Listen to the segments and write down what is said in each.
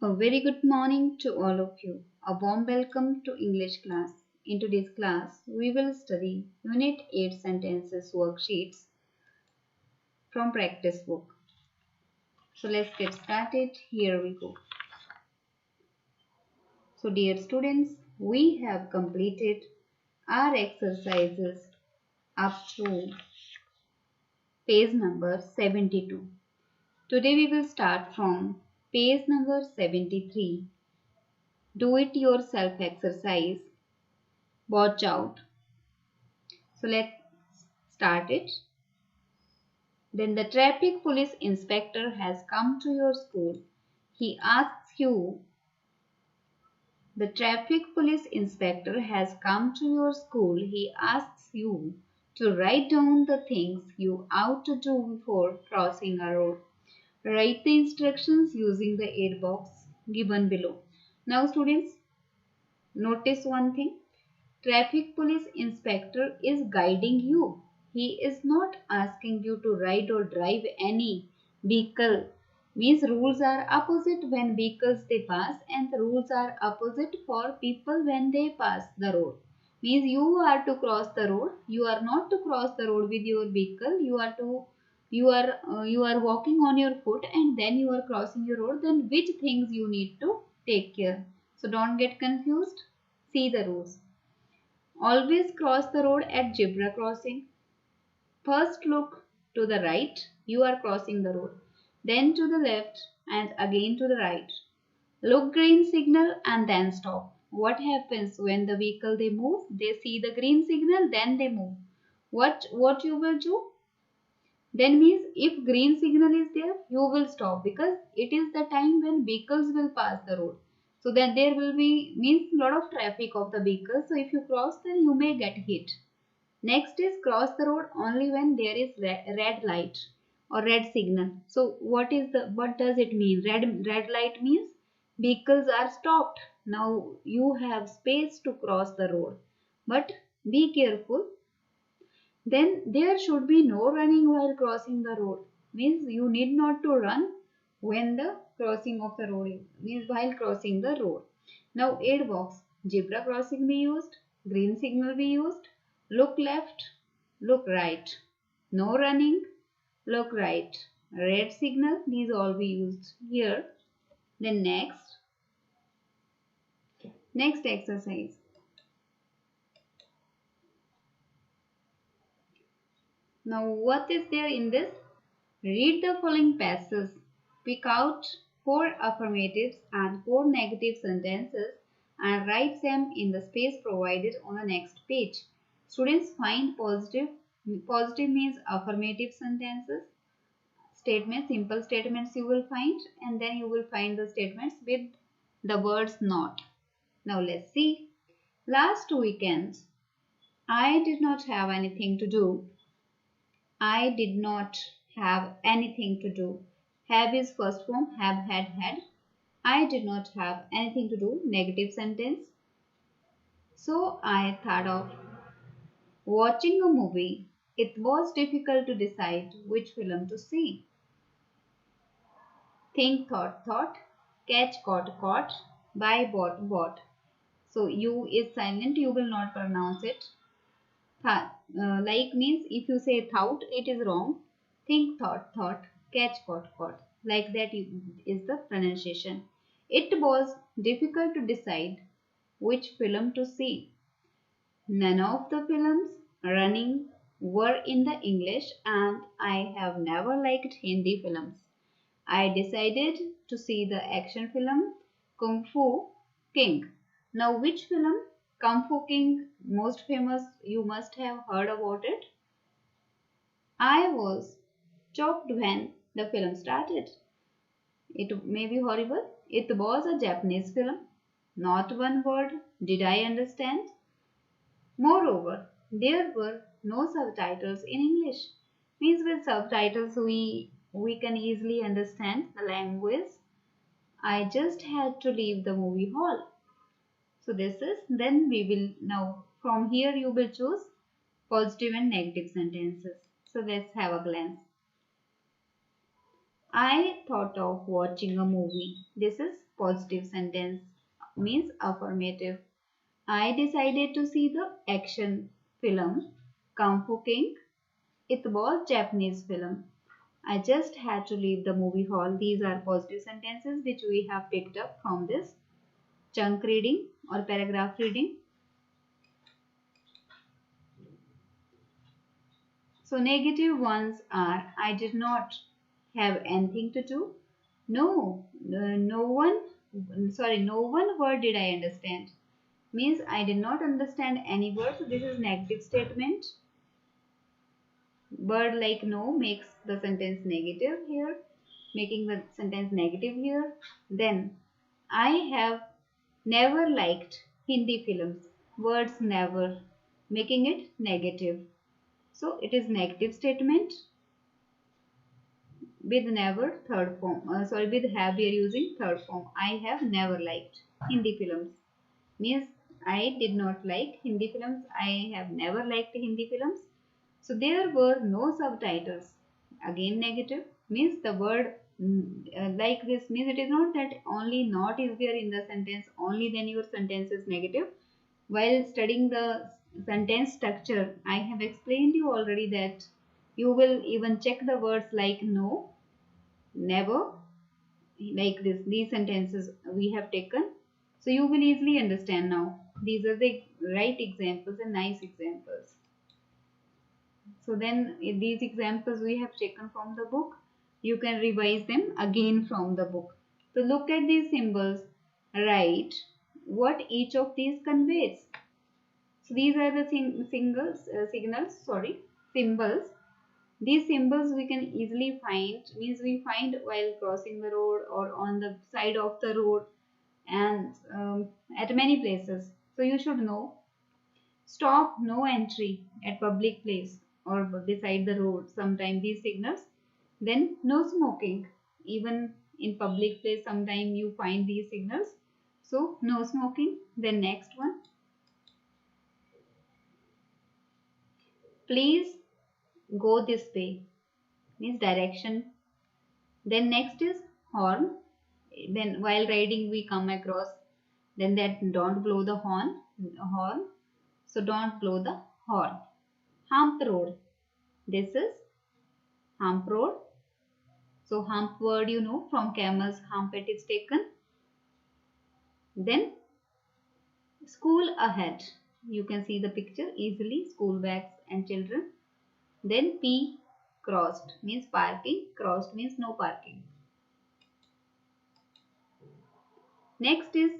A very good morning to all of you. A warm welcome to English class. In today's class, we will study Unit 8 sentences worksheets from practice book. So let's get started. Here we go. So dear students, we have completed our exercises up to page number 72. Today we will start from page number 73. Do it yourself exercise. Watch out. So let's start it. Then the traffic police inspector has come to your school. He asks you, the traffic police inspector has come to your school. He asks you to write down the things you ought to do before crossing a road. Write the instructions using the aid box given below. Now students, notice one thing. Traffic police inspector is guiding you. He is not asking you to ride or drive any vehicle. Means rules are opposite when vehicles they pass, and the rules are opposite for people when they pass the road. Means you are to cross the road. You are not to cross the road with your vehicle. You are walking on your foot and then you are crossing your road. Then which things you need to take care. So don't get confused. See the rules. Always cross the road at zebra crossing. First look to the right, you are crossing the road. Then to the left and again to the right. Look green signal and then stop. What happens when the vehicle they move? They see the green signal, then they move. What you will do? Then means if green signal is there, you will stop because it is the time when vehicles will pass the road. So then there will be means lot of traffic of the vehicles. So if you cross, then you may get hit. Next is cross the road only when there is red light or red signal. So what does it mean? Red light means vehicles are stopped. Now you have space to cross the road, but be careful. Then there should be no running while crossing the road. Means you need not to run when the crossing of the road means while crossing the road. Now aid box. Zebra crossing be used. Green signal be used. Look left. Look right. No running. Look right. Red signal. These all be used here. Then next exercise. Now what is there in this? Read the following passages. Pick out 4 affirmatives and 4 negative sentences and write them in the space provided on the next page. Students find positive. Positive means affirmative sentences. Statements, simple statements you will find, and then you will find the statements with the words not. Now let's see. Last weekend, I did not have anything to do. I did not have anything to do. Have is first form, have, had. I did not have anything to do, negative sentence. So I thought of watching a movie. It was difficult to decide which film to see. Think, thought. Catch, caught. Buy, bought. So you is silent, you will not pronounce it. Like means if you say thought, it is wrong. Think, thought. Catch, caught. Like that is the pronunciation. It was difficult to decide which film to see. None of the films running were in the English and I have never liked Hindi films. I decided to see the action film Kung Fu King. Now which film? Kung Fu King, most famous, you must have heard about it. I was shocked when the film started. It may be horrible. It was a Japanese film. Not one word did I understand. Moreover, there were no subtitles in English. Means with subtitles we can easily understand the language. I just had to leave the movie hall. So this is, then we will now from here you will choose positive and negative sentences. So let's have a glance. I thought of watching a movie. This is positive sentence, means affirmative. I decided to see the action film Kung Fu King. It was Japanese film. I just had to leave the movie hall. These are positive sentences which we have picked up from this chunk reading or paragraph reading. So negative ones are I did not have anything to do. No, no one word did I understand. Means I did not understand any word. So this is negative statement. Word like no makes the sentence negative here, making the sentence negative here. Then I have never liked Hindi films. Words never, making it negative. So it is negative statement with never third form. With have we are using third form. I have never liked Hindi films. Means I did not like Hindi films. I have never liked Hindi films. So there were no subtitles. Again negative. Means the word like this means it is not that only not is there in the sentence, only then your sentence is negative. While studying the sentence structure, I have explained you already that you will even check the words like no, never, like this. These sentences we have taken. So you will easily understand now. These are the right examples and nice examples. So then these examples we have taken from the book. You can revise them again from the book. So look at these symbols. Write what each of these conveys. So these are the symbols. These symbols we can easily find, means we find while crossing the road or on the side of the road and at many places. So you should know. Stop, no entry at public place or beside the road. Sometimes these signals. Then no smoking. Even in public place sometimes you find these signals. So no smoking. Then next one. Please go this way, means direction. Then next is horn. Then while riding we come across, then that don't blow the horn. So don't blow the horn. Hump road. This is hump road. So hump word you know from camel's hump it is taken. Then school ahead. You can see the picture easily, school bags and children. Then P crossed means parking, crossed means no parking. Next is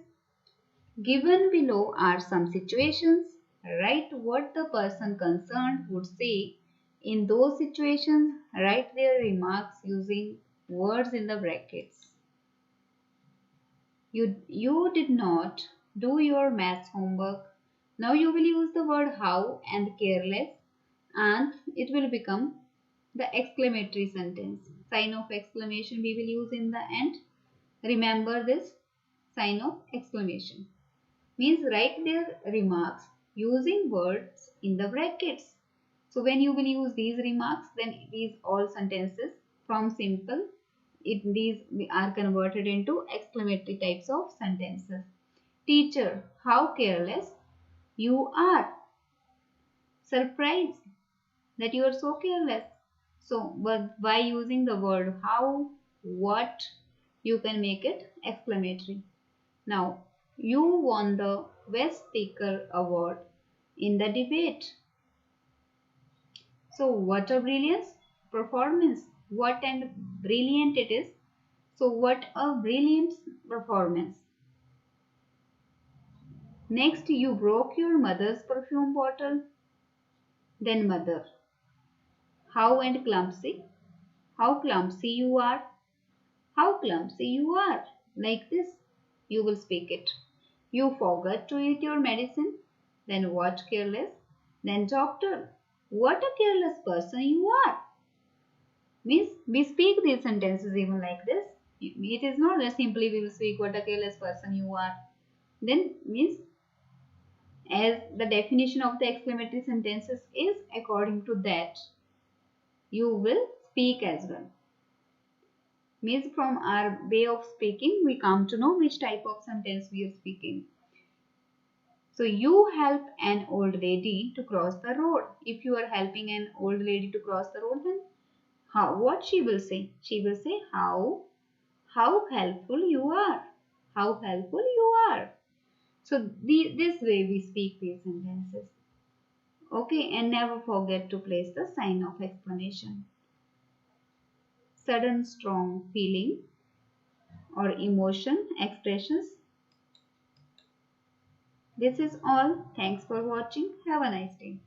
given below are some situations. Write what the person concerned would say in those situations. Write their remarks using words in the brackets. You did not do your maths homework. Now you will use the word how and careless and it will become the exclamatory sentence. Sign of exclamation we will use in the end. Remember this sign of exclamation. Means write their remarks using words in the brackets. So when you will use these remarks, then these all sentences from simple, these are converted into exclamatory types of sentences. Teacher, how careless you are. Surprised that you are so careless. So but by using the word how, what, you can make it exclamatory. Now, you won the Best Speaker Award in the debate. So, what a brilliance performance. What and brilliant it is. So, what a brilliant performance. Next, you broke your mother's perfume bottle. Then, mother. How and clumsy. How clumsy you are. How clumsy you are. Like this, you will speak it. You forgot to eat your medicine. Then what careless? Then doctor. What a careless person you are. Means we speak these sentences even like this. It is not that simply we will speak what a careless person you are. Then means as the definition of the exclamatory sentences is according to that you will speak as well. Means from our way of speaking, we come to know which type of sentence we are speaking. So you help an old lady to cross the road. If you are helping an old lady to cross the road, then what she will say? She will say how helpful you are. How helpful you are. So this way we speak these sentences. Okay, and never forget to place the sign of explanation. Sudden strong feeling or emotion expressions. This is all. Thanks for watching. Have a nice day.